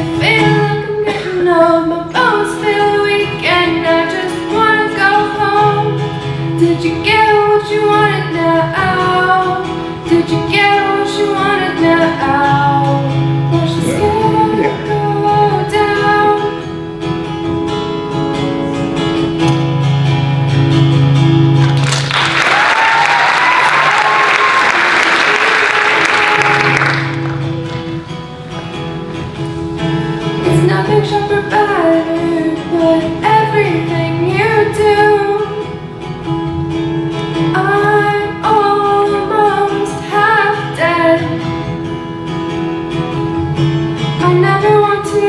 me feel like I'm getting old. My bones feel weak and I just wanna go home. Did you get what you wanted now? Did you get what you wanted now? Watch the sky go down. It's nothing short or better, but everything you do. I'm almost half dead. I never want to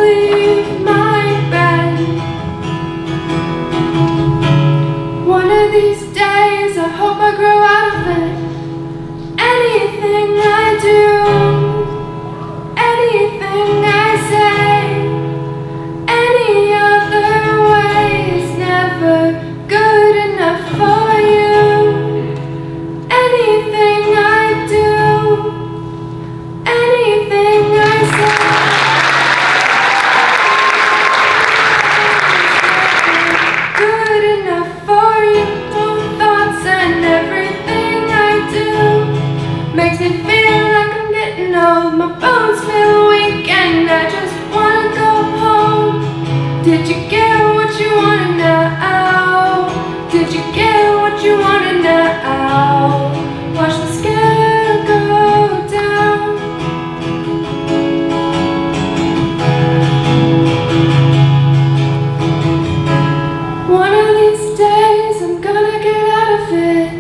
leave my bed. One of these days I hope I grow out of it. Anything I do, anything I say, any other way is never good enough for you. Anything I do, anything I say, good enough for you. Thoughts and everything I do makes me feel like I'm getting old. My bones feel weak and I just wanna go home. Did you get what you wanted now? Did you get what you wanted now? Watch the sky go down. One of these days I'm gonna get out of it.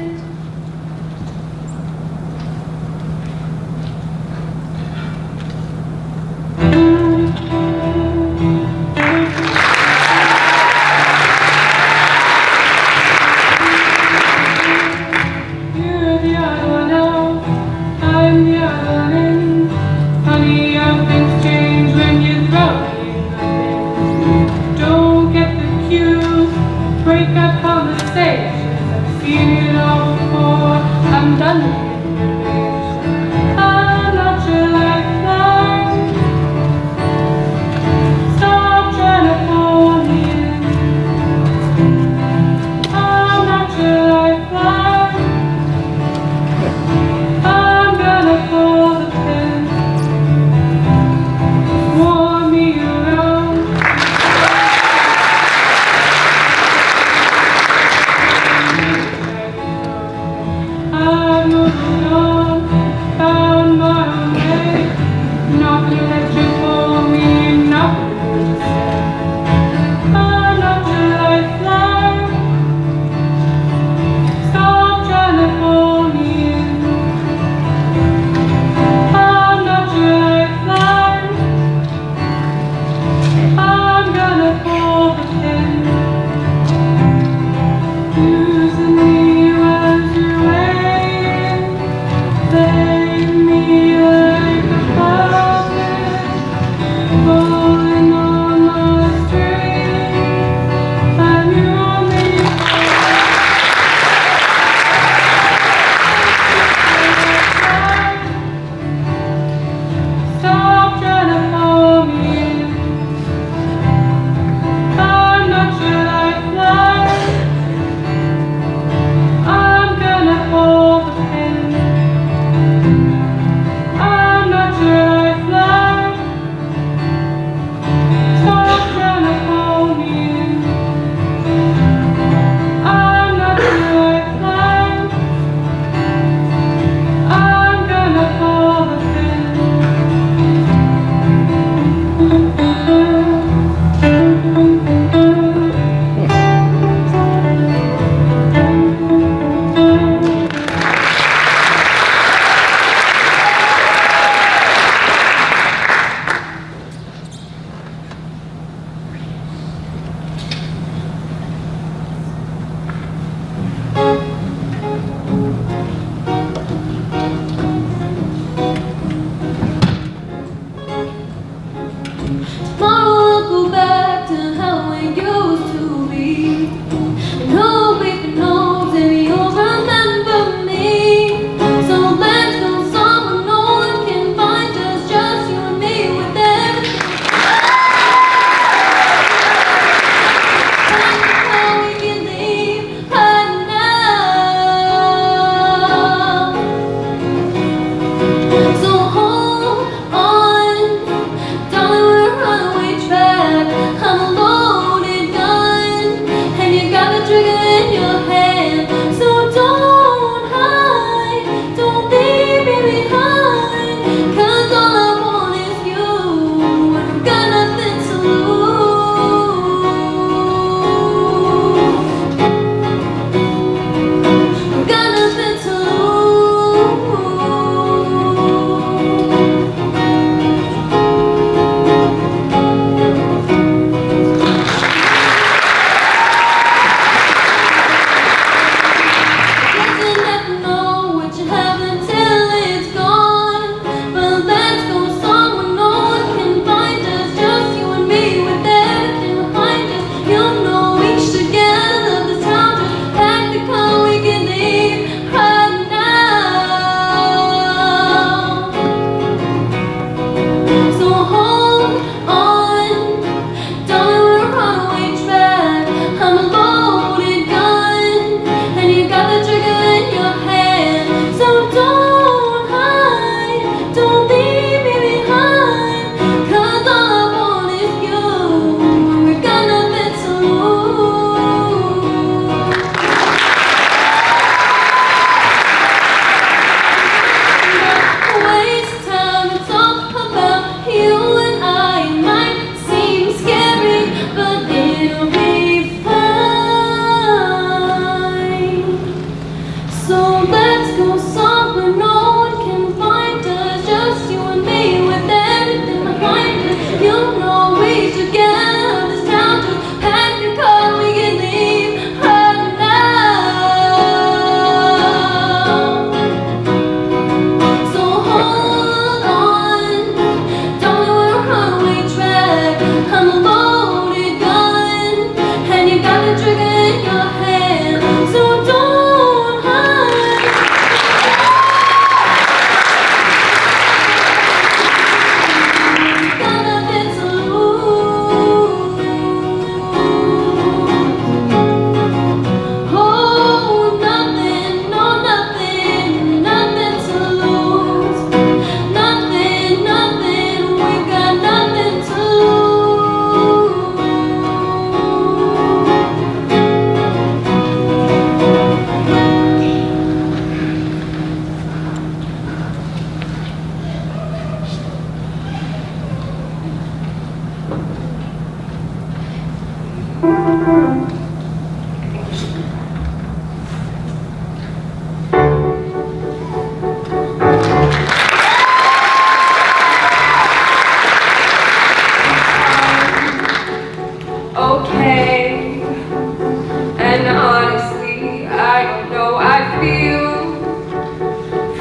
You're the other one out, I'm the other one in. Funny how things change when you throw me in. Don't get the cue, break up conversations. I've seen it all before, I'm done with it. I'm not your lifeline. Stop trying to pull me in. I'm not your lifeline. I'm gonna pull the pin. Warm me around. I'm moving on, found my own way. Not gonna let you pull me, not gonna let you stay. I'm not your lifeline. Stop trying to pull me in. I'm not your lifeline. I'm gonna pull the pin. Using me as your way. Play me like a puppet. Pulling on my strings. I'm your only Stop trying to pull me in. I'm not your lifeline. I'm gonna pull the pin.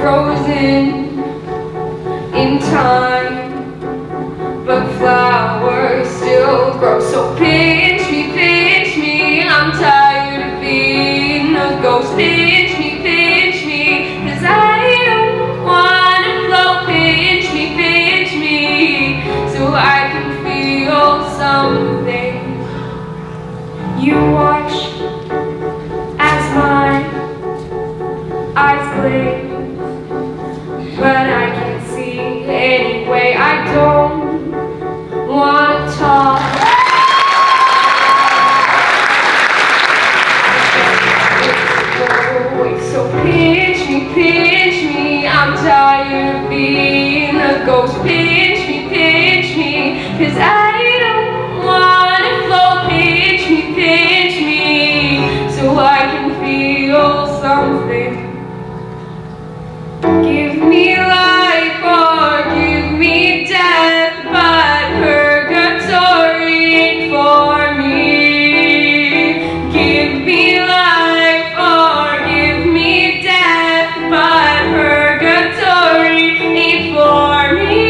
frozen in time, but flowers still grow. So pinch me, I'm tired of being a ghost. Pinch me, 'cause I don't wanna float. Pinch me, so I can feel something. You watch as my eyes glaze, but I can't see anyway. I don't wanna talk. So pinch me, I'm tired of being a ghost. Pinch me, 'cause I don't wanna float. Pinch me, so I can feel something. Give me life or give me death, but purgatory ain't for me. Give me life or give me death, but purgatory ain't for me.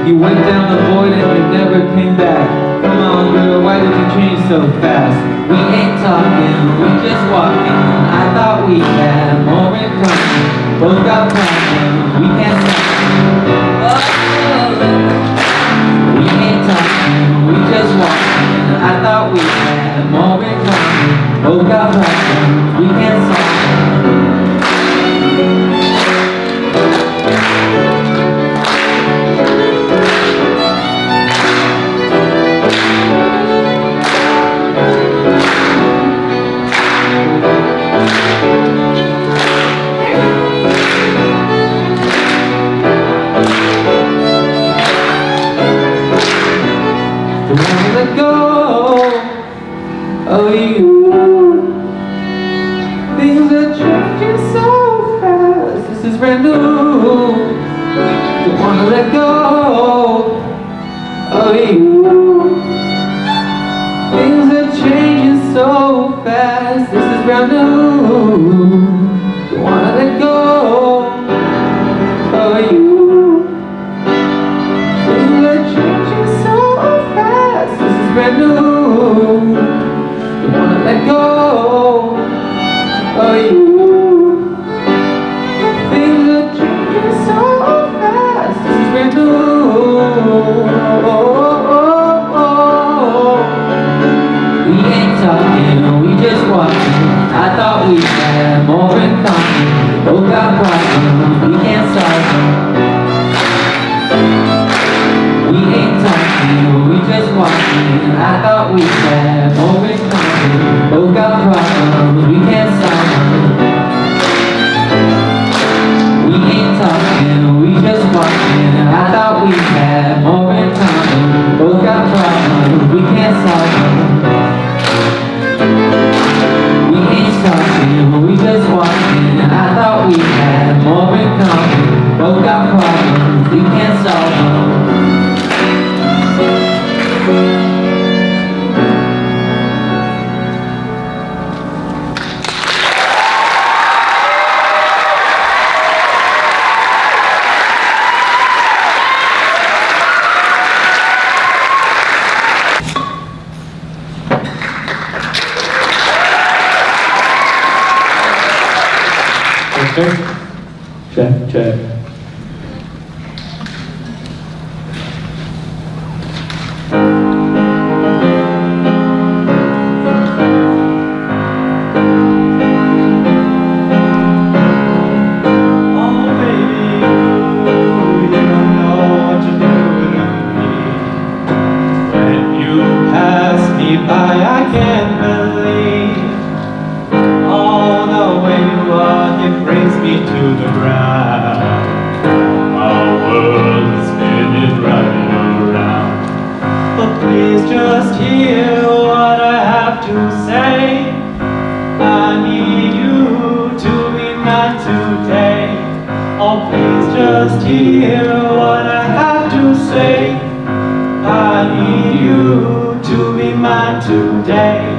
You went down the void and you never came back. Come on girl, why did you change so fast? We ain't talking, we just walking. I thought we had more in common. Both got problems, we can't stop. We ain't talking, we just walking. I thought we had more in common. Both got problems, we can't solve. Let go of you. Things are changing so fast. This is brand new. Don't wanna let go of you. Things are changing so fast. This is brand new. Don't wanna let go of you. Things are changing so fast. This is brand new. Don't wanna let go of you. Things are changing so fast. This is brand new. We ain't talking, we just walking. I thought we had more in common. Both got problems, we can't solve them. We ain't talking, we just walking. I thought we had more in common. Both got problems, we can't solve them. We ain't talking, we just walking. I thought we had more in common. Both got problems, we can't solve them. We ain't talking, we just walking. I thought we had more in common. Both got problems, we can't solve them. Check, check. please just hear what I have to say. I need you to be mine today. Oh, please just hear what I have to say. I need you to be mine today.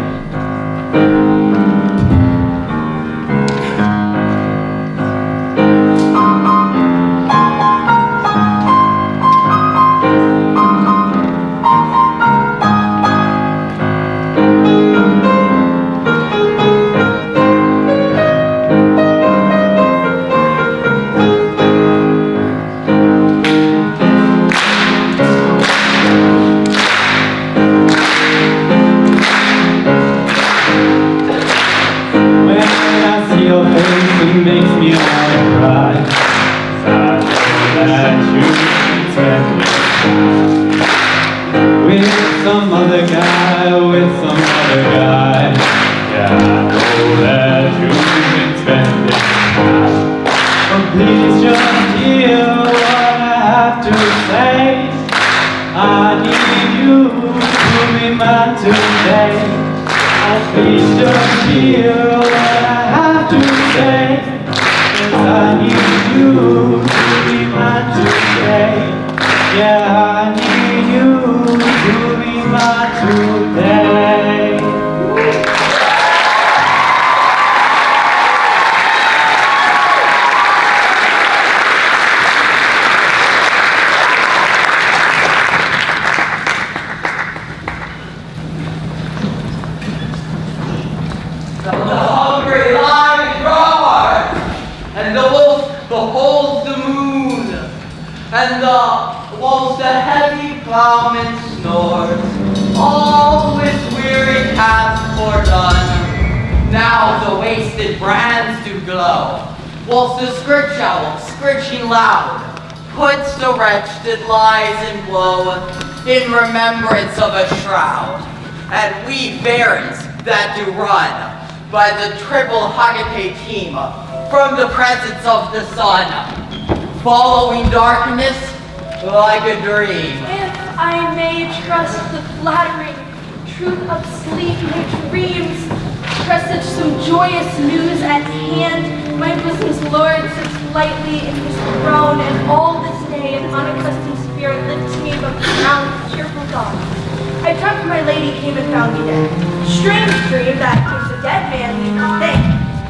Your face, it makes me wanna cry. 'Cause I know that you've been spending time with some other guy, with some other guy. Yeah, I know that you've been spending time. But please just hear what I have to say. I need you to be mine today. Oh, please just hear what I have to say. 'Cause I need you to be mine today. Yeah, I need you to be mine today. The hungry lion roars, and the wolf beholds the moon, and the wolf the heavy plowman snores. All his weary task foredone, now the wasted brands do glow, whilst the scritch owl, scritching loud, puts the wretch that lies in woe in remembrance of a shroud. And we barons that do run by the triple Hagate team from the presence of the sun, following darkness like a dream. If I may trust the flattering truth of sleeping dreams, trust such some joyous news at hand, my bosam's Lord sits lightly in his throne, and all this day an unaccustomed spirit lifts me above the ground with cheerful thoughts. I dreamt my lady came and found me dead. Strange dream that gives a dead man leave to think,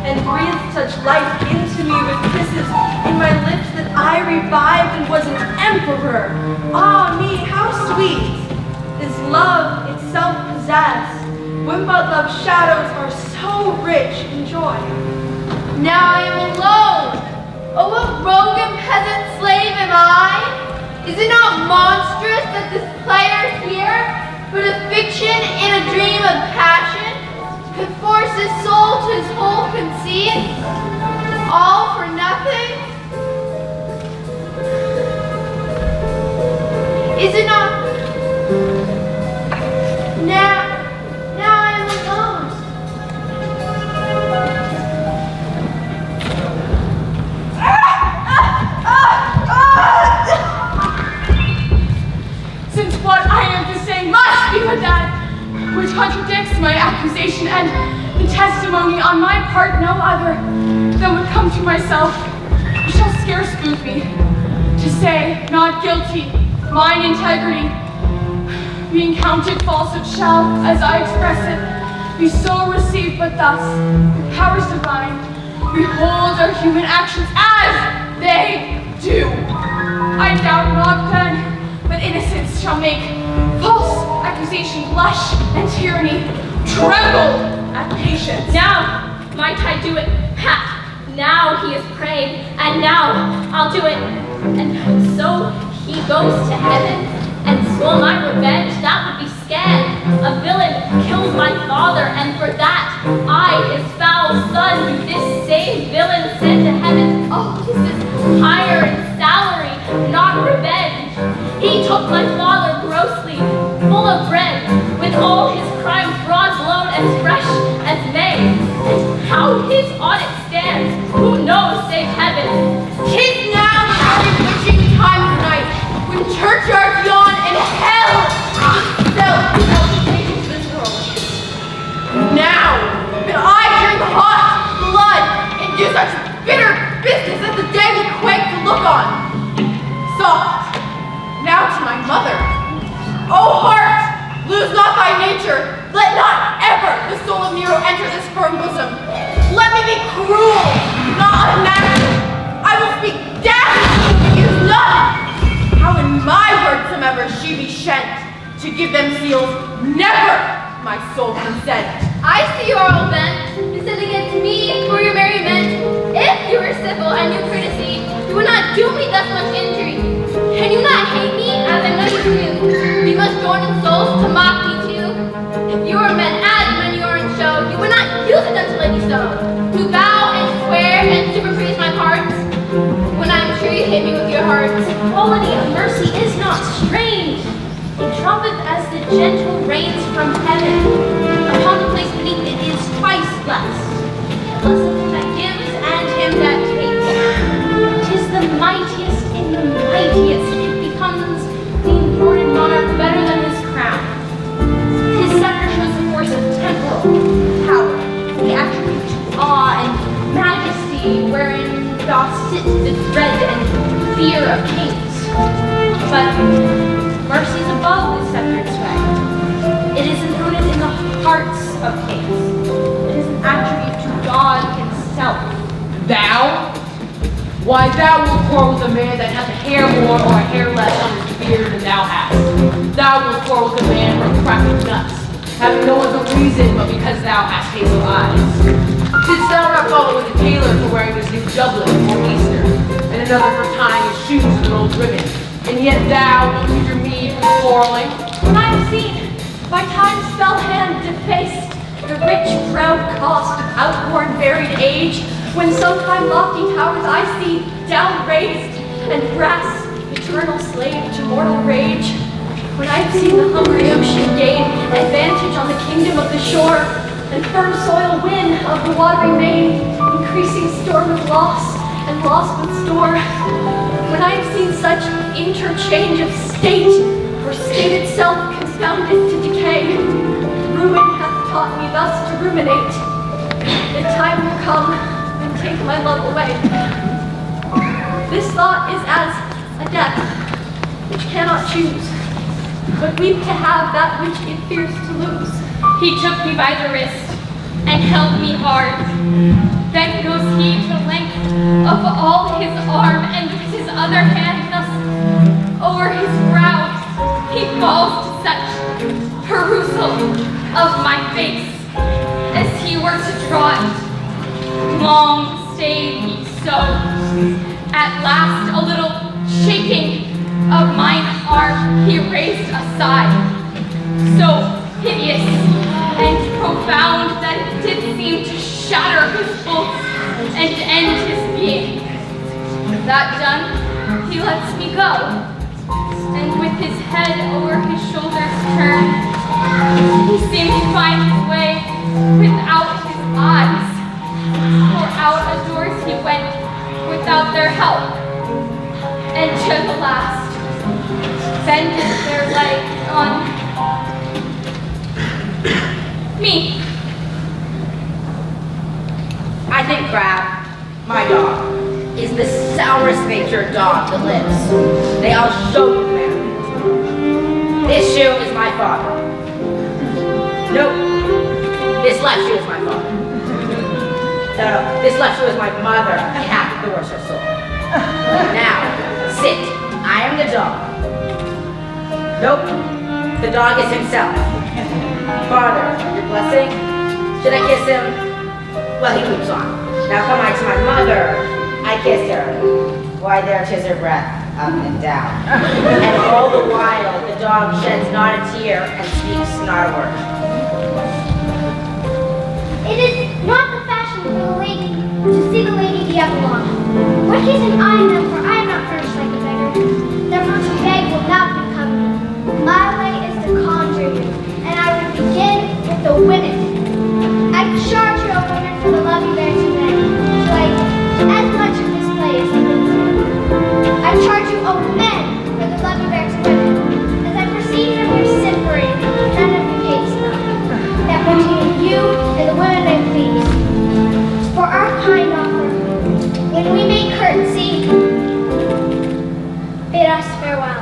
and breathed such life into me with kisses in my lips that I revived and was an emperor. Ah me, how sweet is love itself possessed, when but love's shadows are so rich in joy. Now I am alone. Oh, what rogue and peasant slave am I? Is it not monstrous that this player here, but a fiction in a dream of passion, could force his soul to his whole conceit, all for nothing? Is it not? Now I am alone. Since what I am to say must be but that which contradicts my accusation and the testimony on my part no other than would come to myself, it shall scarce move me to say not guilty, mine integrity, being counted false, it shall, as I express it, be so received, but thus, the powers divine, behold our human actions as they do. I doubt not then, but innocence shall make false accusation blush and tyranny tremble at patience. Now might I do it, ha! Now he is prayed, and now I'll do it. And so he goes to heaven, and swore my revenge, that would be scant. A villain killed my father, and for that I, his foul son, do this same villain send to heaven. Oh, this is higher in salary, not revenge. He took my father grossly, full of bread, with all his crimes broad blown as fresh as May. And how his audit stands, who knows save heaven? 'Tis now the early witching time of night, when churchyards yawn and hell self O heart, lose not thy nature. Let not ever the soul of Nero enter this firm bosom. Let me be cruel, not unnatural. I will speak death and use none. How in my word somever she be shent, to give them seals, never my soul consent. I see you are all bent, descending against me for your merriment. If you were civil and knew courtesy, you would not do me thus much injury. Can you not hate me as I know you do? You must join in souls to mock me too. If you are men as when you are in show, you would not use it unto lady so. To bow and swear and super praise my parts, when I am sure you hate me with your hearts. Quality of mercy is not strange. It droppeth as the gentle rains from heaven. Upon the place beneath it is twice blessed. Blessed him that gives and him that takes. 'Tis the mightiest in the mightiest. It becomes the imported monarch better than his crown. His scepter shows the force of temporal power, the attribute to awe and majesty, wherein doth sit the dread and fear of kings. But mercy is above the sceptred sway. It is enthroned in the hearts of kings. It is an attribute to God himself. Thou? Why, thou wilt quarrel with a man that hath a hair more or a hair less on his beard than thou hast. Thou wilt quarrel with a man for cracking nuts, having no other reason but because thou hast hazel eyes. Didst thou not follow with a tailor for wearing this new doublet for Easter, and another for tying his shoes with an old ribbon? And yet thou wilt use your mead for quarreling? When I have seen, by time's fell hand defaced, the rich proud cost of outworn varied age, when sometime lofty towers I see down raised, and brass, eternal slave to mortal rage. When I have seen the hungry ocean gain advantage on the kingdom of the shore, and firm soil win of the watery main, increasing storm of loss, and loss with store. When I have seen such interchange of state, or state itself confounded to decay, ruin hath taught me thus to ruminate. The time will come and take my love away. This thought is as a death, which cannot choose, but weep to have that which it fears to lose. He took me by the wrist and held me hard. Then goes he to the length of all his arm, and with his other hand thus o'er his brow, he falls to such perusal of my face, as he were to draw it. Long stayed he so. At last, a little shaking of mine arm, he raised aside, so hideous and profound that it did seem to shatter his bolts and end his being. That done, he lets me go, and with his head over his shoulders turned, he seemed to find his way without his eyes, for out of doors he went without their help, and to the last bended their legs on me. I think Crab, my dog, is the sourest natured dog that lives. They all show you there. This shoe is my father. Nope. This left shoe is my father. No, this left shoe is my mother, and half the worse her soul. Now, sit. I am the dog. Nope. The dog is himself. Father, your blessing? Should I kiss him? Well, he moves on. Now come I to my mother. I kiss her. Why, there 'tis her breath, up and down. And all the while, the dog sheds not a tear and speaks not a word. It is not the fashion for the lady to see the lady the Avalon. What case am I in them, for I am not furnished like a beggar. Therefore to beg will not become me. My way is to conjure you, and I would begin with the women. I charge you, O women, for the love you bear to men, to like as much of this play as you can. I charge you, O men, for the love you bear to women, as I perceive from your simpering, none of you hates them, that between you and the women may please. For our kind offer, when we make courtesy, bid us farewell.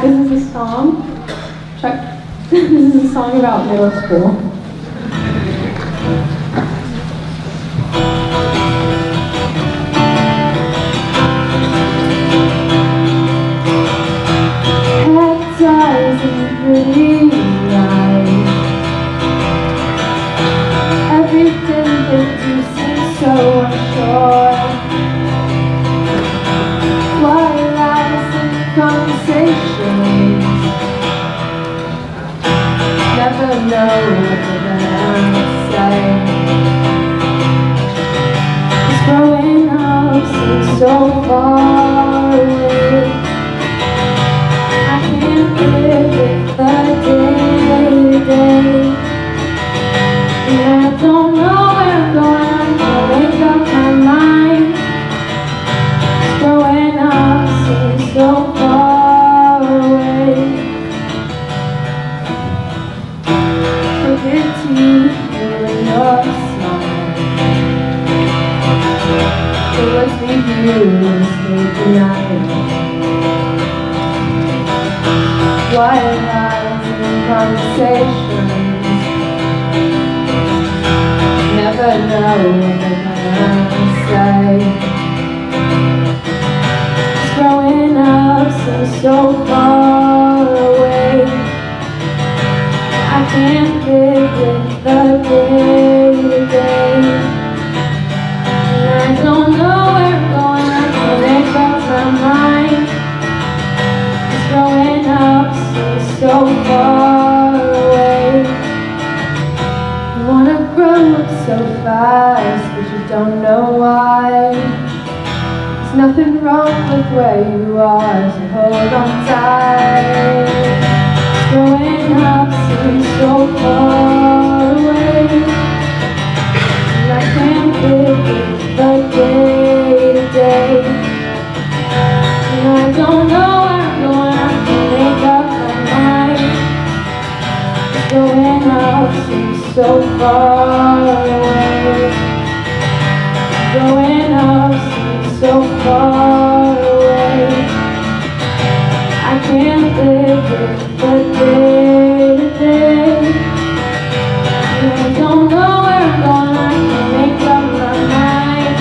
This is a song. This is a song about middle school. Baptizing pretty light. Everything that you seems so unsure. Why lies in conversations? Never know what they're gonna say. 'Cause growing up seems so far away. I can't live with the day to day. And I don't know where I'm going, I'm gonna make up my mind. 'Cause growing up seems so far away. Forget to hear your smile. So let's leave you and stay tonight. Why lies in conversations? Never know what they're gonna say. 'Cause growing up seems so far away. I can't live with the day to day. And I don't know where I'm going, I can't make up my mind. 'Cause growing up seems so far away. You wanna grow up so fast, but you don't know why. There's nothing wrong with where you are, so hold on tight. 'Cause growing up seems so far away. And I can't live with the day to day. And I don't know where I'm going, I can't make up my mind. 'Cause growing up seems so far away. Growing up seems so far away. I can't live with the day to day. And I don't know where I'm going, I can't make up my mind.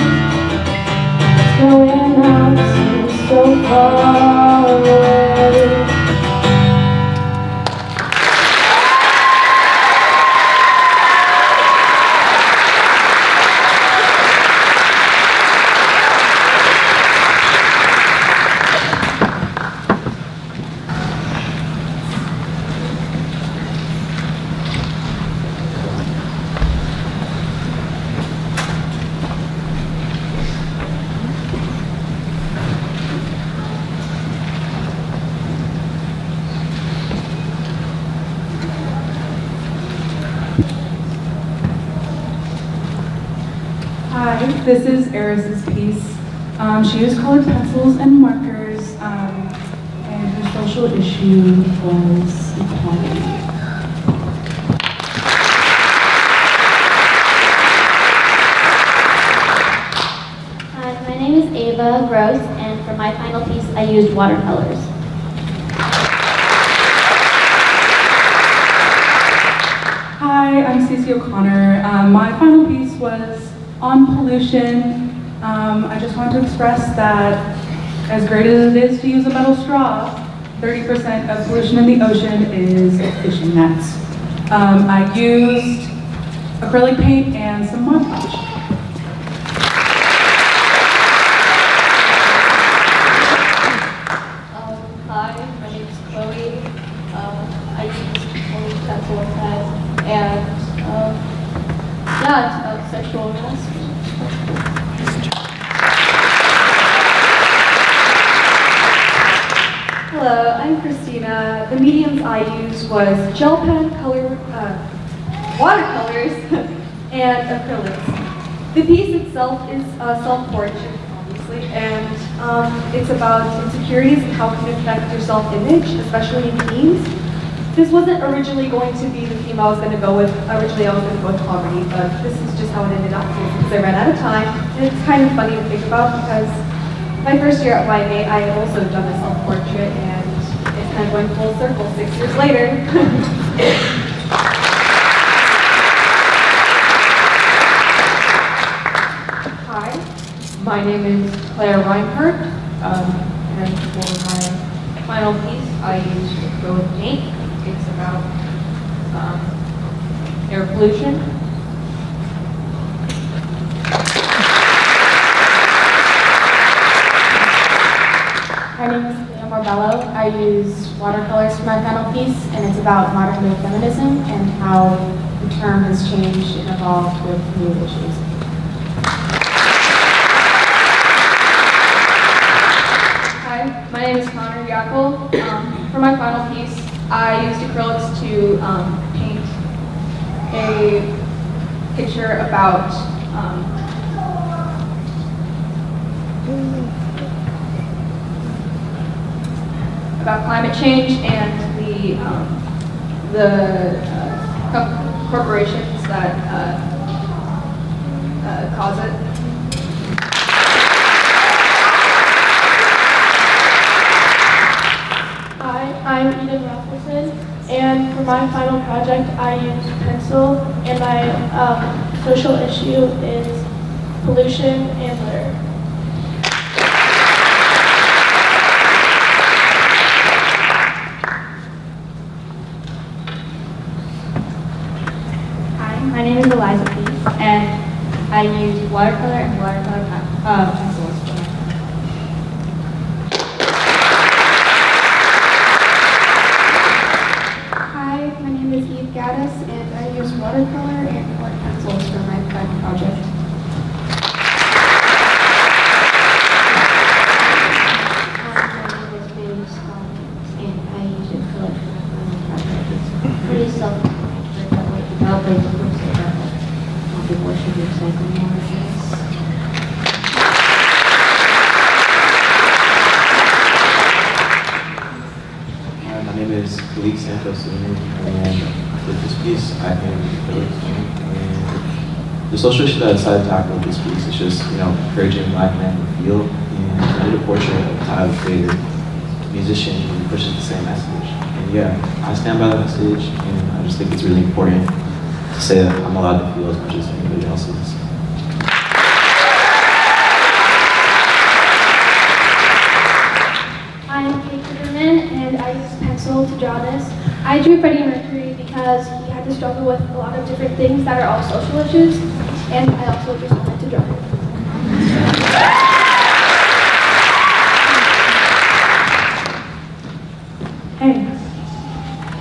'Cause growing up seems so far away. Hi, this is Eris's piece. She used colored pencils and markers, and her social issue was equality. Hi, my name is Ava Gross, and for my final piece, I used watercolors. Hi, I'm Stacey O'Connor. My final piece was on pollution. I just want to express that as great as it is to use a metal straw, 30% of pollution in the ocean is fishing nets. I used acrylic paint and some Mod Podge. Hi, my name is Chloe. I use only pencil and pen, and yeah, it's about sexual harassment. Hello, I'm Christina. The mediums I used was gel pen, watercolors, and acrylics. The piece itself is a self-portrait, obviously, and it's about insecurities and how it can affect your self-image, especially in teens. This wasn't originally going to be the theme I was going to go with. Originally, I was going to go with poverty, but this is just how it ended up because I ran out of time. And it's kind of funny to think about because my first year at YMA, I had also done a self-portrait, and it's kind of going full circle 6 years later. Hi, my name is Claire Reinhardt, and for my final piece, I used acrylic paint. It's about air pollution. My name is Leah Morbello. I use watercolors for my final piece, and it's about modern day feminism and how the term has changed and evolved with new issues. Hi, my name is Connor Yackel. For my final piece, I used acrylics to paint a picture about climate change and the corporations that cause it. Hi, I'm Eden Rasmussen, and for my final project, I used pencil, and my social issue is pollution and litter. My name is Eliza Peace, and I use watercolor and watercolor pencils for my Hi, my name is Eve Gaddis, and I use watercolor and colored pencils for my final project. My name is Bailey Scott, and I use acrylic for my final project. It's pretty self-explanatory, but like developing the groups that people should be recycling more, I guess. Hi, my name is Khalid Santos, and for this piece, I am acrylic paint. And the social issue that I decided to tackle with this piece is just, encouraging Black men in the field. And I did a portrait of Tyler Creator, musician who pushes the same message. And yeah, I stand by the message, and I just think it's really important to say that I'm allowed to feel as much as anybody else is. I'm Kate Zimmerman, and I used pencil to draw this. I drew Freddie Mercury because he had to struggle with a lot of different things that are all social issues, and I also just wanted to draw him. Hey,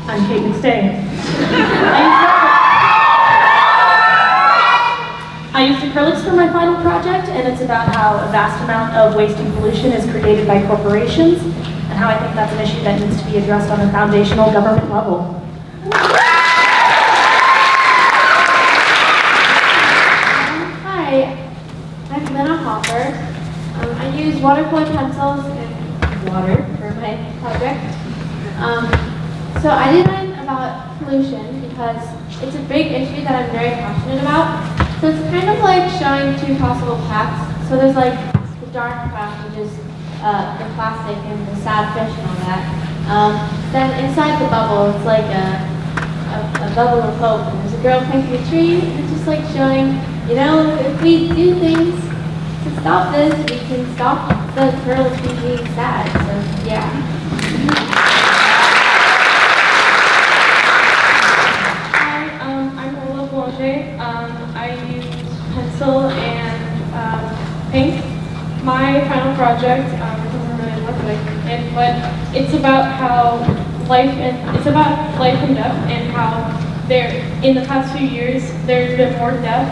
I'm Kate McStay. I used acrylics for my final project, and it's about how a vast amount of waste and pollution is created by corporations, and how I think that's an issue that needs to be addressed on a foundational government level. Hi, I'm Lena Hopper. I use watercolor pencils and water for my project. So I did one about pollution because it's a big issue that I'm very passionate about. So it's kind of like showing two possible paths. So there's like the dark path, which is the plastic and the sad fish and all that. Then inside the bubble, it's like a bubble of hope. And there's a girl planting a tree. And it's just like showing, if we do things to stop this, we can stop the girls from being sad. So yeah. I use pencil and paint. My final project, it doesn't really look like it, but it's about how life and death, and how in the past few years there's been more death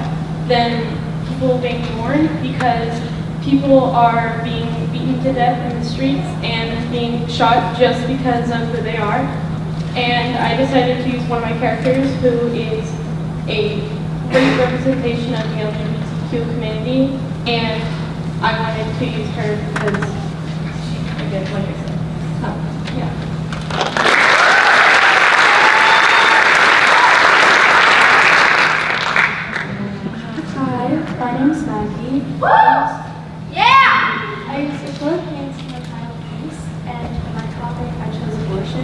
than people being born because people are being beaten to death in the streets and being shot just because of who they are. And I decided to use one of my characters who is a great representation of the LGBTQ community, and I wanted to use her because, again, like I said, yeah. Hi, my name is Maggie. Yeah! I used acrylic paints for my final piece, and for my topic I chose abortion.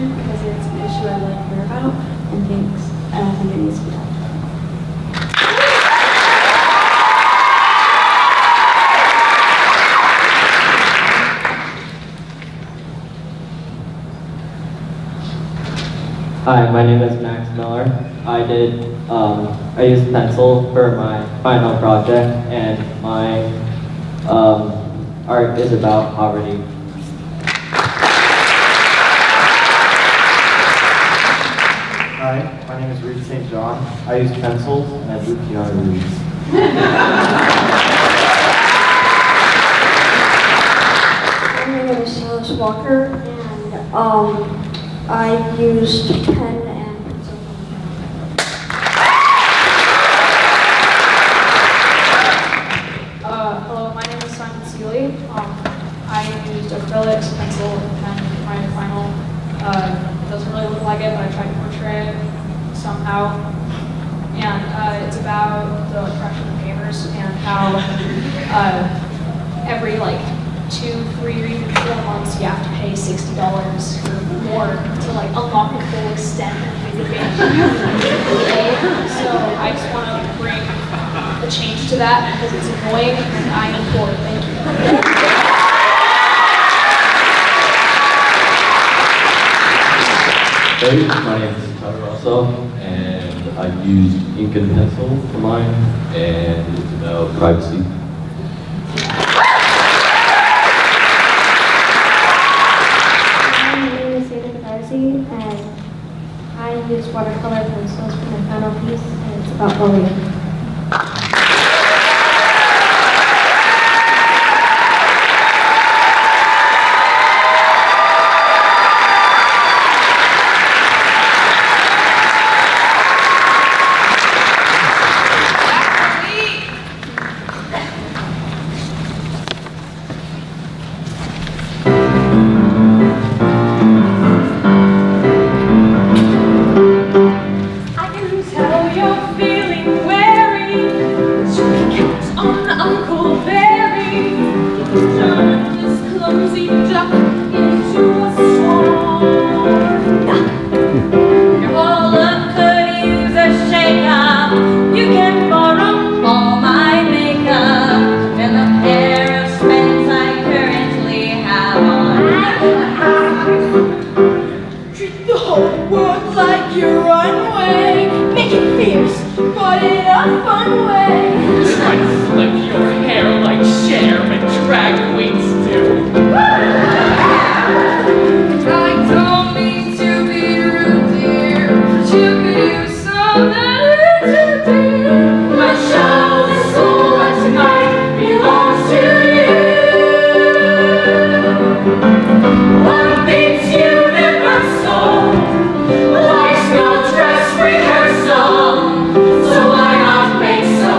Hi, my name is Max Miller. I used pencil for my final project, and my art is about poverty. Hi, my name is Reed St. John. I use pencils and I drew Keanu Reeves. My name is Silas Walker, and I used pen and pencil. Hello, my name is Simon Seeley. I used acrylics, pencil, and pen for my final. It doesn't really look like it, but I tried to portray it somehow. And it's about the oppression of gamers and how every 2, 3, or even 4 months you have to pay $60 or more to unlock the full extent of the game. So I just want to bring a change to that because it's annoying and I am poor. Thank you. Hey, my name is Tyler Russell, and I used ink and pencil for mine, and it's about privacy. My name is Sada Kadarzi, and I used watercolor pencils for my final piece, and it's about bullying. I can tell you're feeling weary, but you can count on Uncle Barry. He can turn this clumsy duck into a swan. Your whole look could use a shake-up. You can borrow all my makeup and the pair of specs I currently have on. Treat the whole world like your runway. Make it fierce, but in a fun way. Try to flip your hair like Cher and drag queens do. I don't mean to be rude, dear, but you could use something to do. My show, the soul of tonight belongs to you. One beats universal. Life's no dress rehearsal, so why not make some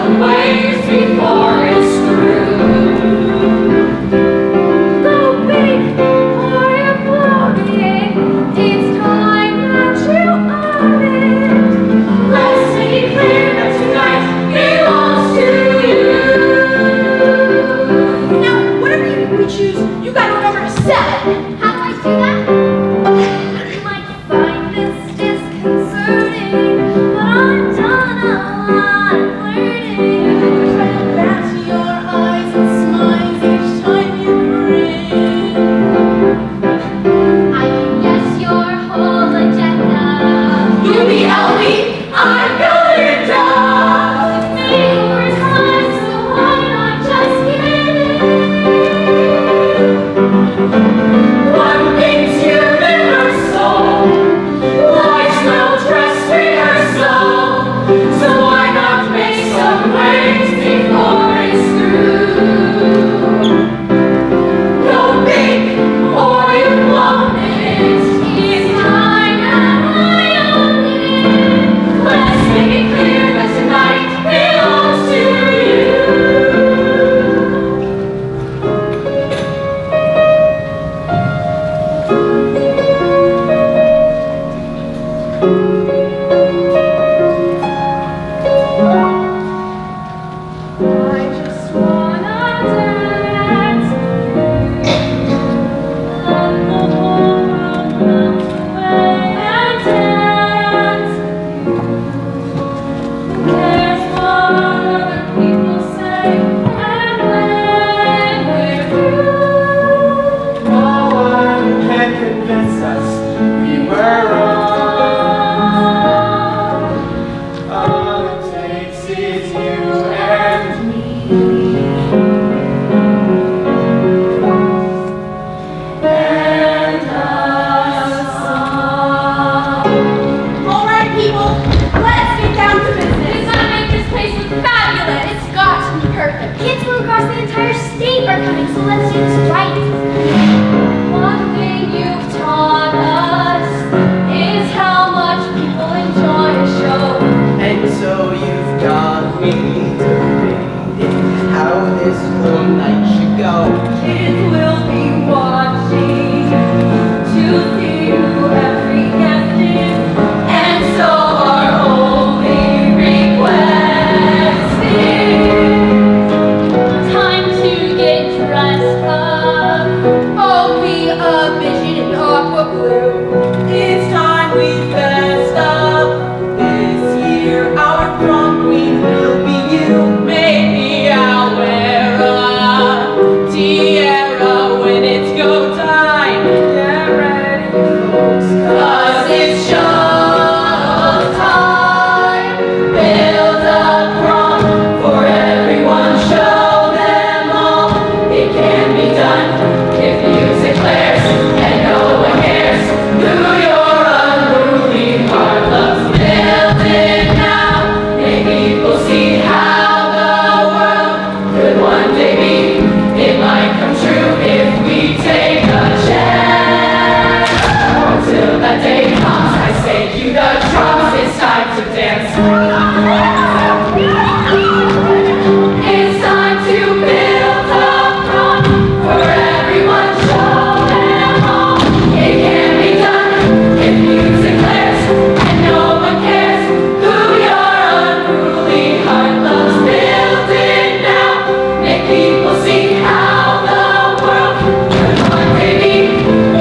state are coming, so let's do this right. One thing you've taught us is how much people enjoy a show. And so you've got me debating how this whole night should go. Kids will be watching to see who every guest is, and so our only request is time to get dressed up. Oh, be a vision in aqua blue. It's time we fessed up. This year our prom queen will be you. Maybe I'll wear a tiara when it's go time. Get ready, folks, 'Cause it's show time. Build a prom for everyone. Show them all it can be done if music blares and no one cares who your unruly heart loves. Build it now. Make people see how the world could one day be. It might come true if we take a chance. Until that day comes, I say cue the drums, it's time to dance. It's time to build a prom for everyone, show them all. It can be done if music blares and no one cares who your unruly heart loves. Build it now, make people see how the world could one day be.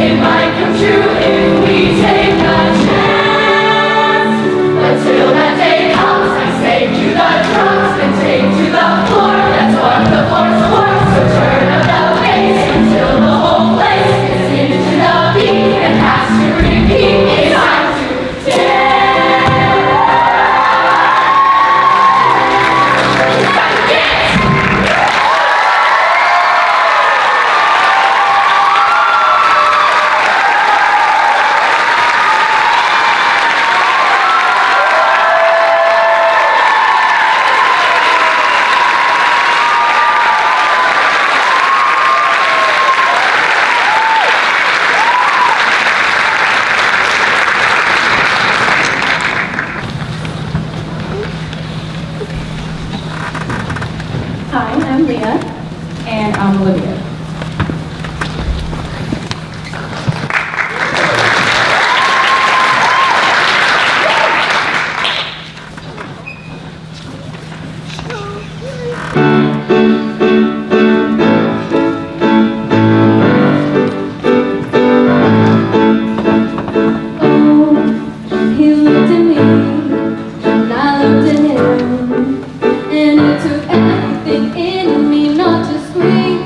It might come true if we take a chance. Until that day comes, I say cue the drums and take to the floor. That's what the floor's for. So turn up the bass until the whole place is into the beat and has to repeat. It's time to dance. It's time to dance. Hi, I'm Leah. And I'm Olivia. He looked at me, and I looked at him, and it took everything in me not to scream.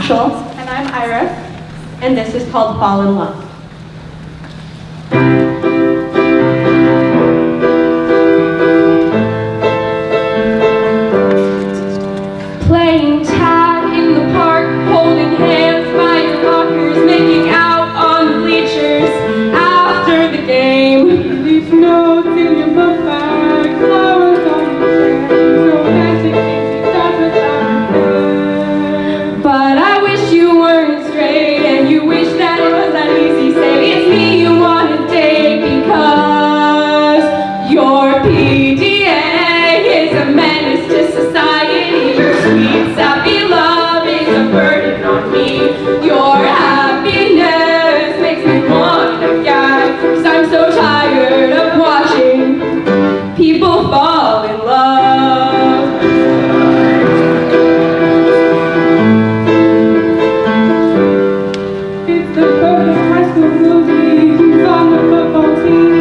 Axel. And I'm Ira. And this is called Fall in Love. Playing tag in the park, holding hands by your lockers, making out on the bleachers after the game. These notes in your book bag, flowers on your chair, romantic things he does without repair. But I wish you weren't straight, and you wish that it was that easy. Say it's me you want to date because your PDA is a menace to society. Your sweet, sappy love is a burden on me. Your happiness makes me want to gag, 'cause I'm so tired of watching people fall in love. It's the perfect high school movie. Who's on the football team?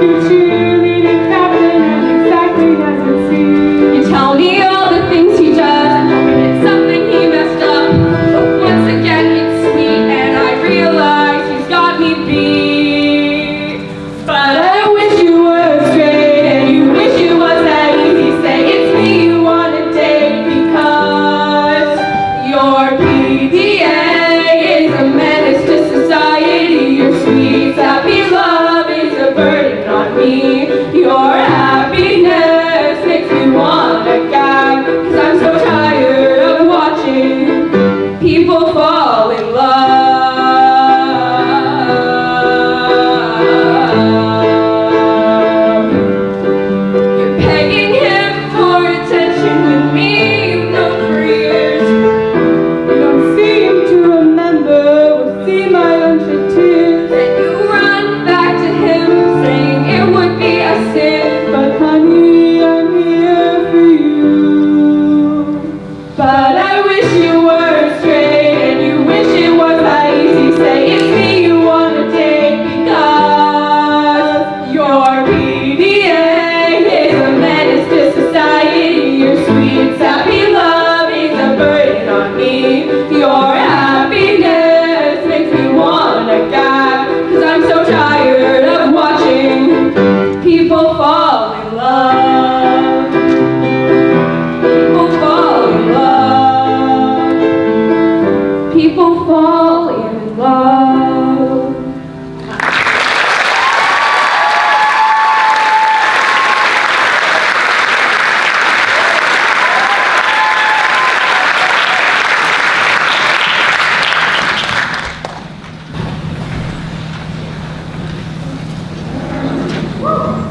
Your cheerleading captain, and exactly as it seems. You tell me all the things he does, and hoping it's something he messed up. But once again, it's sweet, and I realize he's got me beat. But I wish you were straight, and you wish it was that easy. Say it's me you want to date because your PDA is a menace to society. Your sweet, happy love is a burden on me. Your happiness makes me wanna gag, 'cause I'm so tired of watching people fall in love. You're begging him for attention with me, you've known for years. You don't seem to remember or see my unshed tears. Then you run back to him, saying it would be a sin. But honey, I'm here for you. But I wish you were straight, and you wish it was that easy. Say it's me you wanna date because your PDA is a menace to society. Your sweet, sappy love is a burden on me. Your happiness makes me wanna gag, 'cause I'm so tired of watching people fall in love. People fall in love. People fall in love.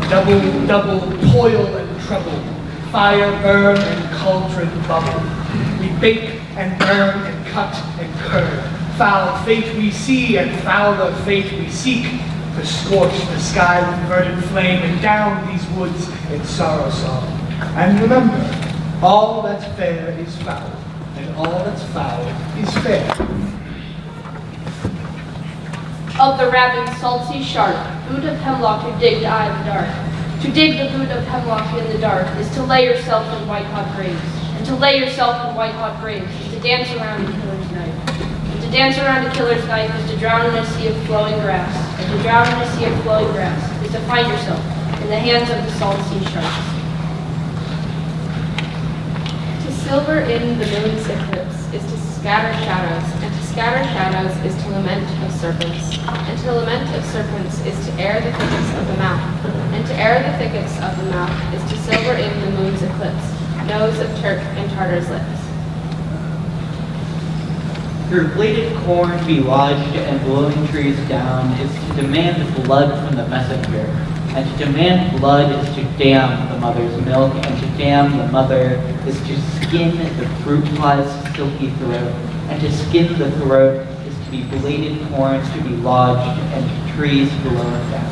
Double, double, toil and trouble, fire burn and cauldron bubble. We bake and burn and cut and curd. Foul fate we see and fouler fate we seek, to scorch the sky with verdant flame and down these woods in sorrow song. And remember, all that's fair is foul, and all that's foul is fair. Of the rabid, salty shark, boot of hemlock to dig the eye of the dark. To dig the boot of hemlock in the dark is to lay yourself in white hot graves. And to lay yourself in white hot graves is to dance around a killer's knife. And to dance around a killer's knife is to drown in a sea of flowing grass. And to drown in a sea of flowing grass is to find yourself in the hands of the salt sea sharks. To silver in the moon's eclipse is to scatter shadows, and to scatter shadows is to lament of serpents, and to lament of serpents is to air the thickets of the mouth, and to air the thickets of the mouth is to silver in the moon's eclipse, nose of Turk and Tartar's lips. Through bleated corn to be lodged and blowing trees down is to demand blood from the messenger, and to demand blood is to dam the mother's milk, and to dam the mother is to skin the fruit fly's silky throat, and to skin the throat is to be bladed corn to be lodged, and to trees blown down.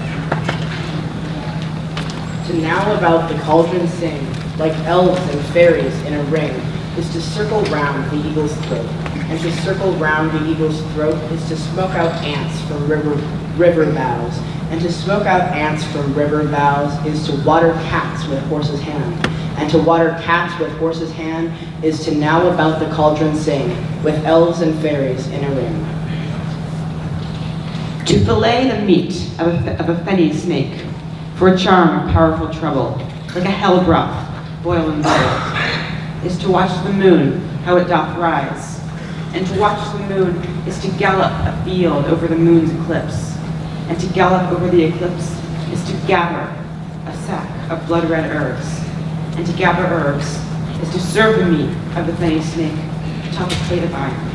To now about the cauldron sing, like elves and fairies in a ring, is to circle round the eagle's throat, and to circle round the eagle's throat is to smoke out ants from river boughs, and to smoke out ants from river boughs is to water cats with horse's hand, And to water cats with horse's hand is to now about the cauldron sing, with elves and fairies in a ring. To fillet the meat of a fenny snake, for a charm of powerful trouble, like a hell broth, boil in bubbles, is to watch the moon, how it doth rise. And to watch the moon is to gallop afield over the moon's eclipse. And to gallop over the eclipse is to gather a sack of blood-red herbs. And to gather herbs is to serve the meat of the fenny snake atop a plate of iron.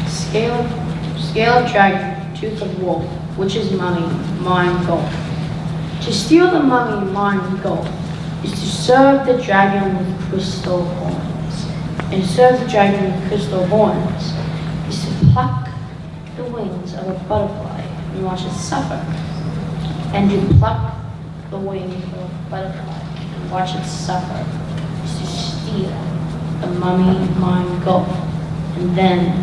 Scale of dragon, tooth of wolf, which is money, mine gold. To steal the money, mine gold, is to serve the dragon with crystal horns. And to serve the dragon with crystal horns is to pluck the wings of a butterfly and watch it suffer. And to pluck the wings of a butterfly and watch it suffer is to steal the mummy, mine gold, and then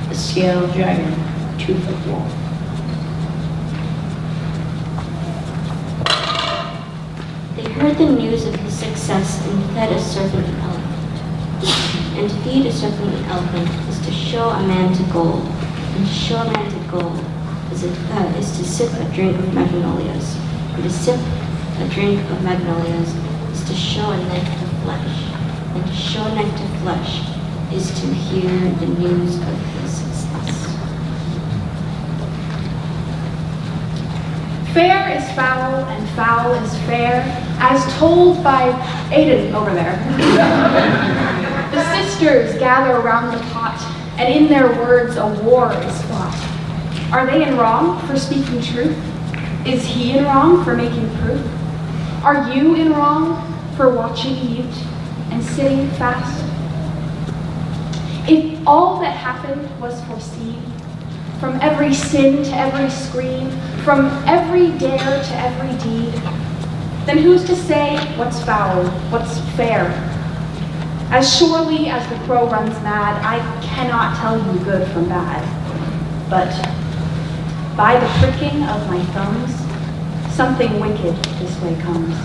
the scale dragon, tooth of wolf. They heard the news of his success and fed a serpent and elephant. And to feed a serpent and elephant is to show a man to gold, and to show a man to gold is to sip a drink of magnolias, and to sip a drink of magnolias is to show a knife to flesh, and to show a knife to flesh is to hear the news of his success. Fair is foul and foul is fair, as told by Aiden over there. The sisters gather around the pot, and in their words a war is fought. Are they in wrong for speaking truth? Is he in wrong for making proof? Are you in wrong for watching mute and sitting fast? If all that happened was foreseen, from every sin to every scream, from every dare to every deed, then who's to say what's foul, what's fair? As surely as the crow runs mad, I cannot tell you good from bad. But by the pricking of my thumbs, something wicked this way comes.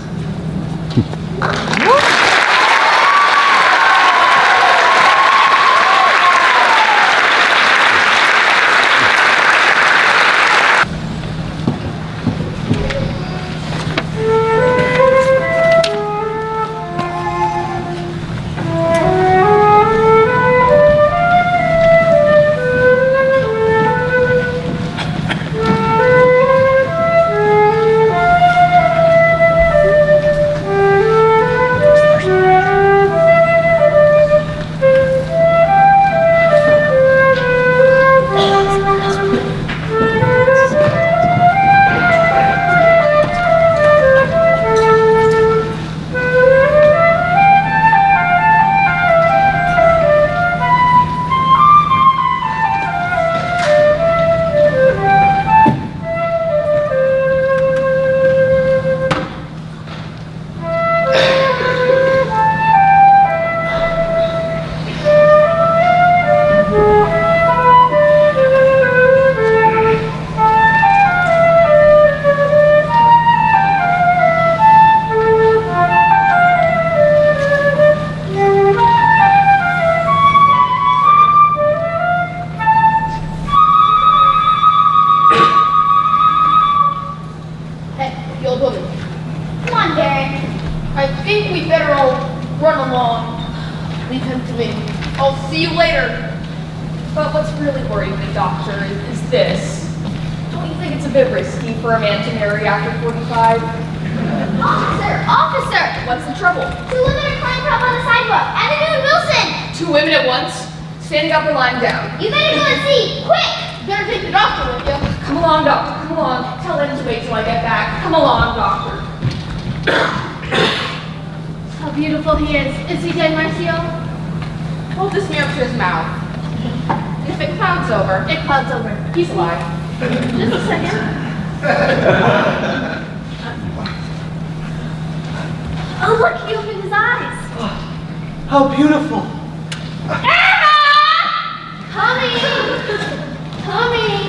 He's alive. Just a second. Oh, look, he opened his eyes. How beautiful. Emma! Coming! Coming!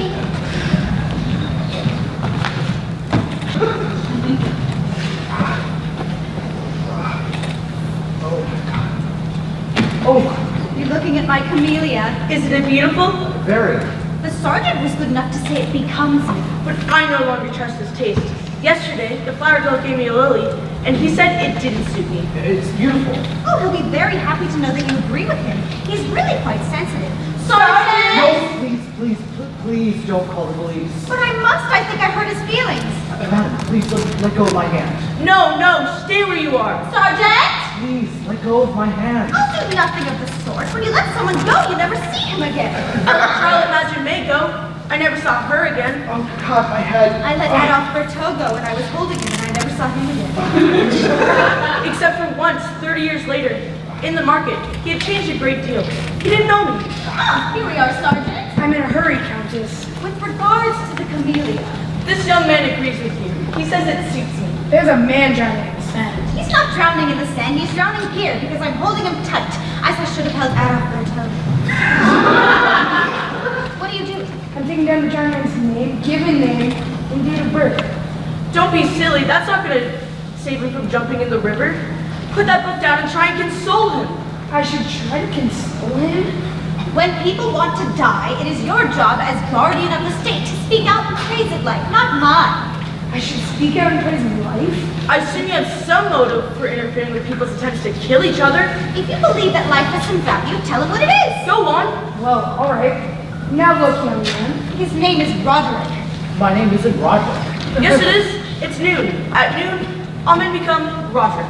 Isn't it beautiful? Very. The sergeant was good enough to say it becomes me. But I no longer trust his taste. Yesterday, the flower girl gave me a lily, and he said it didn't suit me. It's beautiful. Oh, he'll be very happy to know that you agree with him. He's really quite sensitive. Sergeant! No, please don't call the police. But I must. I think I hurt his feelings. Madam, please let go of my hand. No, stay where you are. Sergeant! Please, let go of my hand. I'll do nothing of the sort. When you let someone go, you never see him again. Charlotte Master may go. I never saw her again. Oh, God, my head. I let Adolf Berteau go and I was holding him and I never saw him again. Except for once, 30 years later, in the market. He had changed a great deal. He didn't know me. Ah, here we are, Sergeant. I'm in a hurry, Countess. With regards to the camellia. This young man agrees with you. He says it suits me. There's a man drowning in the sand. He's not drowning in the sand. He's drowning here because I'm holding him tight. As I should have held Adolf Berteau. What are you doing? I'm taking down the drowned man's name, given name, and date of birth. Don't be silly. That's not going to save him from jumping in the river. Put that book down and try and console him. I should try to console him? When people want to die, it is your job as guardian of the state to speak out and praise it life, not mine. I should speak out and praise life? I assume you have some motive for interfering with people's attempts to kill each other. If you believe that life has some value, tell him what it is. Go on. Well, all right. Now look, young man. His name is Roderick. My name isn't Roger. Yes, it is. It's noon. At noon, all men become Roderick.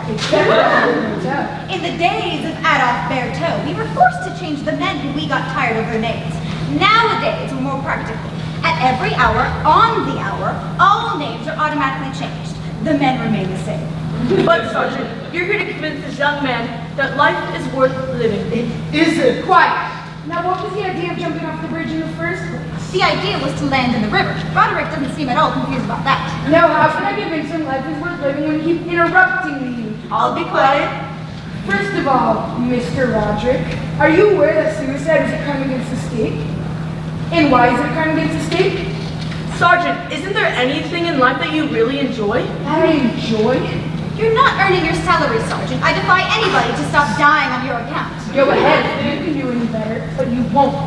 In the days of Adolf Berteau, we were forced to change the men when we got tired of their names. Nowadays, we're more practical. At every hour, on the hour, all names are automatically changed. The men remain the same. But, Sergeant, you're here to convince this young man that life is worth living. It isn't. Quiet. Now, what was the idea of jumping off the bridge in the first place? The idea was to land in the river. Roderick doesn't seem at all confused about that. Now, how can I convince him life is worth living when you keep interrupting me? I'll be quiet. First of all, Mr. Roderick, are you aware that suicide is a crime against the state? And why is it a crime against the state? Sergeant, isn't there anything in life that you really enjoy? I enjoy? You're not earning your salary, Sergeant. I defy anybody to stop dying on your account. Go ahead. You can do any better, but you won't.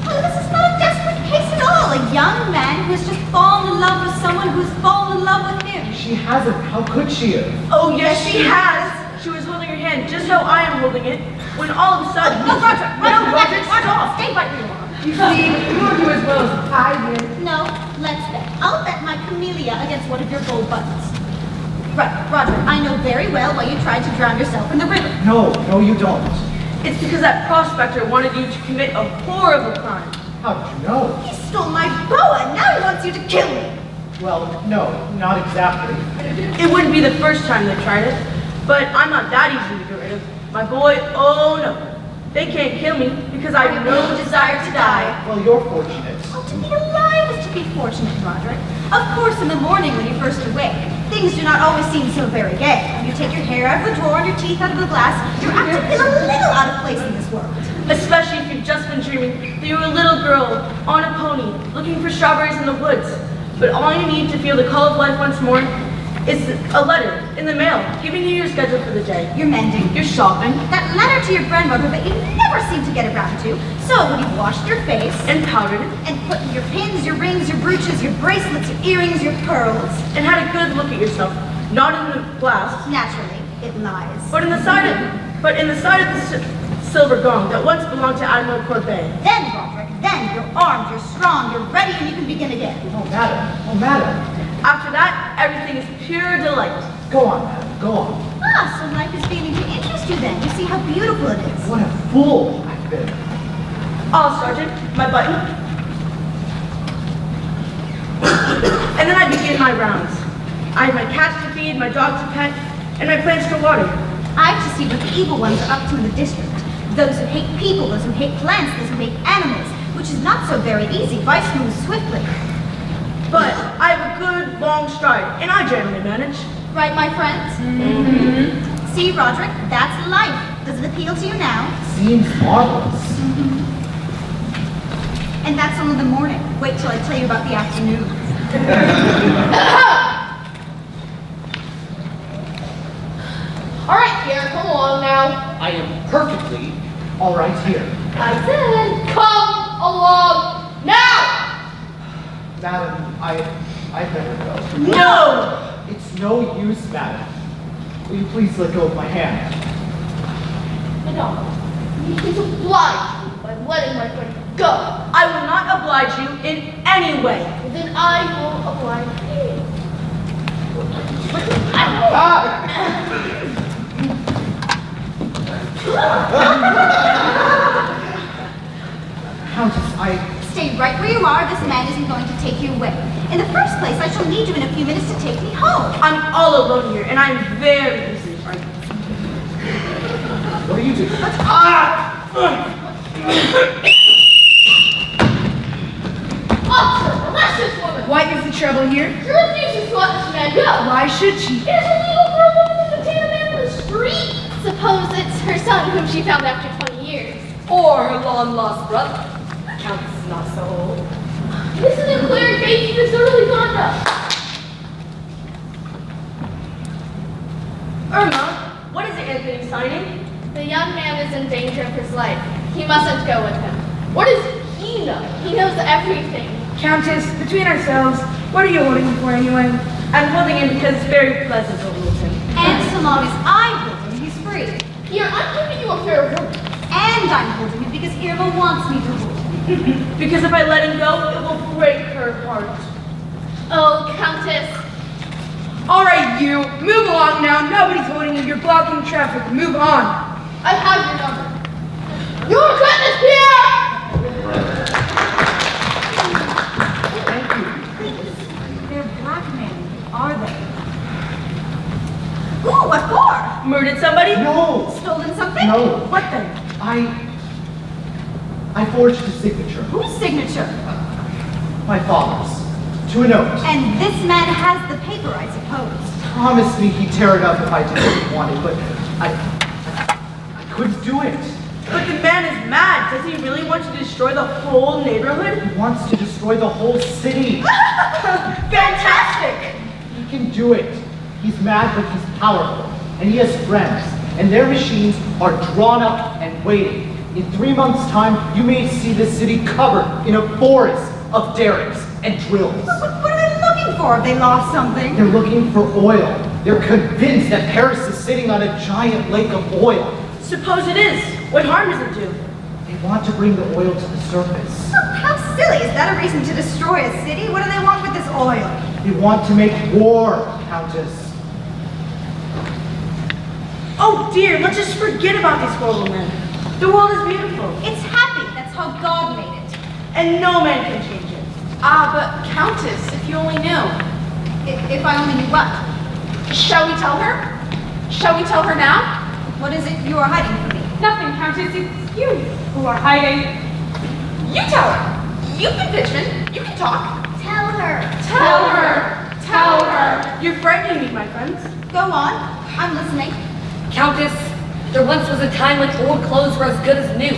Well, this is not a desperate case at all. A young man who's just fallen in love with someone who's fallen in love with him. She hasn't. How could she have? Oh, yes, she has. She was holding her hand just how I am holding it, when all of a sudden... No, Roger, Roger, stop. Stay right where you are. You see, you don't do as well as I did. No, let's bet. I'll bet my camellia against one of your gold buttons. Right, Roger, I know very well why you tried to drown yourself in the river. No, you don't. It's because that prospector wanted you to commit a horrible crime. How did you know? He stole my boa, and now he wants you to kill me. Well, no, not exactly. It wouldn't be the first time they tried it, but I'm not that easy to get rid of. My boy, oh no. They can't kill me because I have no desire to die. Well, you're fortunate. Oh, to be alive is to be fortunate, Roderick. Of course, in the morning when you first awake, things do not always seem so very gay. You take your hair out of the drawer and your teeth out of the glass, you're apt to feel a little out of place in this world. Especially if you've just been dreaming that you were a little girl on a pony looking for strawberries in the woods. But all you need to feel the call of life once more is a letter in the mail giving you your schedule for the day. You're mending. You're shopping. That letter to your grandmother that you never seem to get around to. So when you've washed your face and powdered it and put your pins, your rings, your brooches, your bracelets, your earrings, your pearls, and had a good look at yourself, not in the glass. Naturally, it lies. But in the side of the silver gong that once belonged to Admiral Courbet. Then, Roderick, then you're armed, you're strong, you're ready, and you can begin again. Oh, madam. After that, everything is pure delight. Go on, madam, go on. Ah, so life is beginning to interest you then. You see how beautiful it is. What a fool I've been. Ah, Sergeant, my button. And then I begin my rounds. I have my cats to feed, my dogs to pet, and my plants to water. I have to see what the evil ones are up to in the district. Those who hate people, those who hate plants, those who hate animals, which is not so very easy. Vice moves swiftly. But I have a good, long stride, and I generally manage. Right, my friends? Mm-hmm. See, Roderick, that's life. Does it appeal to you now? Seems marvelous. Mm-hmm. And that's only the morning. Wait till I tell you about the afternoon. All right, Pierre, come along now. I am perfectly all right here. I said, come along now! Madam, I'd better go. No! It's no use, madam. Will you please let go of my hand? Madonna, please oblige me by letting my friend go. I will not oblige you in any way. Then I will oblige you. Countess, Stay right where you are. This man isn't going to take you away. In the first place, I shall need you in a few minutes to take me home. I'm all alone here, and I'm very busy. what are you doing? Officer, arrest this woman! What is the trouble here? She refuses to let this man go. Why should she? It is illegal for a woman to detain a man on the street. Suppose it's her son whom she found after 20 years. Or her long-lost brother. Countess not so old. This is a clear case of disorderly conduct. Irma, what is it Anthony's signing? The young man is in danger of his life. He mustn't go with him. What does he know? He knows everything. Countess, between ourselves, what are you holding him for anyway? I'm holding him because it's very pleasant to hold him. And so long as I hold him, he's free. Here, I'm giving you a fair warning. And I'm holding him because Irma wants me to hold him. Because if I let him go, it will break her heart. Oh, Countess. All right, you. Move along now. Nobody's holding you. You're blocking traffic. Move on. I have your number. Your goodness, Pierre! Thank you. They're blackmailing, are they? Ooh, what for? Murdered somebody? No! Stolen something? No. What then? I forged a signature. Whose signature? My father's. To a note. And this man has the paper, I suppose. Promised me he'd tear it up if I didn't want it, but I couldn't do it. But the man is mad. Does he really want to destroy the whole neighborhood? He wants to destroy the whole city. Fantastic! He can do it. He's mad, but he's powerful. And he has friends. And their machines are drawn up and waiting. In 3 months' time, you may see the city covered in a forest of derricks and drills. What are they looking for? Have they lost something? They're looking for oil. They're convinced that Paris is sitting on a giant lake of oil. Suppose it is. What harm does it do? They want to bring the oil to the surface. Oh, how silly. Is that a reason to destroy a city? What do they want with this oil? They want to make war, Countess. Oh dear, let's just forget about these horrible men. The world is beautiful. It's happy. That's how God made it. And no man can change it. Ah, but Countess, if you only knew. If I only knew what? Shall we tell her? Shall we tell her now? What is it you are hiding from me? Nothing, Countess. It's you who are hiding. You tell her. You've been Pitchman. You can talk. Tell her. Tell her. Tell her. You're frightening me, my friends. Go on. I'm listening. Countess, there once was a time when old clothes were as good as new.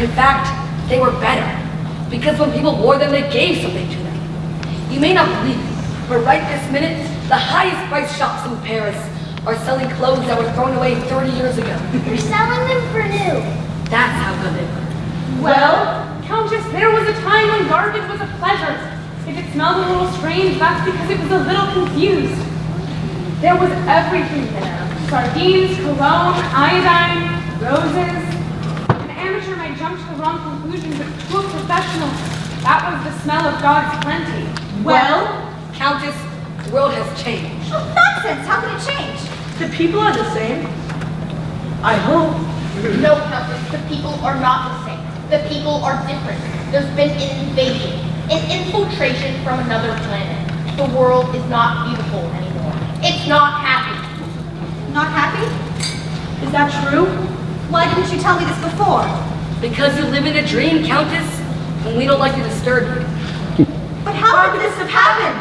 In fact, they were better. Because when people wore them, they gave something to them. You may not believe it, but right this minute, the highest priced shops in Paris are selling clothes that were thrown away 30 years ago. You're selling them for new. That's how good they were. Well, Countess, there was a time when garbage was a pleasure. If it smelled a little strange, that's because it was a little confused. There was everything there. Sardines, cologne, iodine, roses. An amateur might jump to the wrong conclusion, but to a professional, that was the smell of God's plenty. Well, Countess, the world has changed. Oh, nonsense. How can it change? The people are the same. I hope. No, Countess, the people are not the same. The people are different. There's been an invasion, an infiltration from another planet. The world is not beautiful anymore. It's not happy. Not happy? Is that true? Why didn't you tell me this before? Because you live in a dream, Countess, and we don't like to disturb you. But how could this have happened?